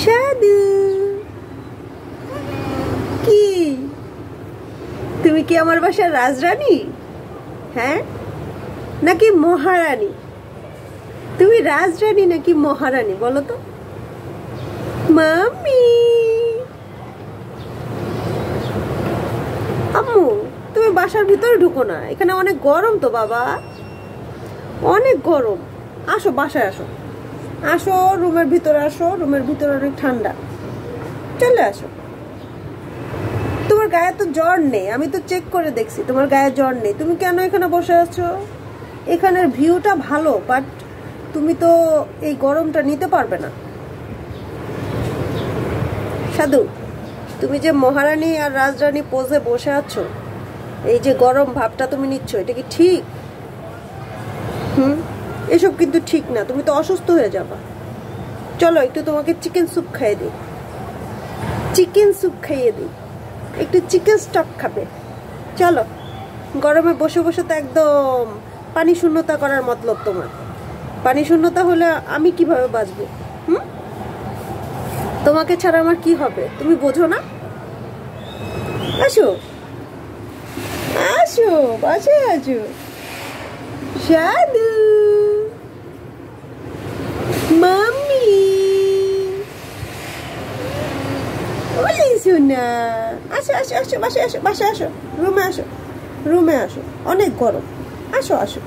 সাধু কি তুমি কি আমার বাসার রাজরানী? হ্যাঁ নাকি মহারানী? তুমি রাজরানী নাকি মহারানী বলো তো? মাম্মি, আম্মু তুমি বাসার ভিতরে ঢুকো না, এখানে অনেক গরম তো বাবা, অনেক গরম। আসো বাসায় আসো, আসো রুমের ভিতরে আসো, রুমের ভিতরে অনেক ঠান্ডা, চলে আসো। তোমার গায়ে তো জ্বর নেই, আমি তো চেক করে দেখছি তোমার গায়ে জ্বর নেই। তুমি কেন এখানে বসে আছো? এখানের ভিউটা ভালো, বাট তুমি তো এই গরমটা নিতে পারবে না। সাধু, তুমি যে মহারানী আর রাজরানী পোজে বসে আছো, এই যে গরম ভাবটা তুমি নিচ্ছ, এটা কি ঠিক? এসব কিন্তু ঠিক না, তুমি তো অসুস্থ হয়ে যাবা। চলো একটু তোমাকে চিকেন স্যুপ খাইয়ে দিই, চিকেন স্যুপ খাইয়ে দিই, একটু চিকেন স্টক খাবে। চলো, গরমে বসে বসে তো একদম পানি শূন্যতা করার মতলব তোমার। পানি শূন্যতা হলে আমি কিভাবে বাঁচবো? তোমাকে ছাড়া আমার কি হবে, তুমি বোঝো না? আসো আসো, বাসায় আসো। সাধু, মাম্মি, ওলে সোনা, আসো আসো আসো, বাসায় আসো, বাসায় আসো, রুমে আসো, রুমে আসো, অনেক গরম, আসো আসো।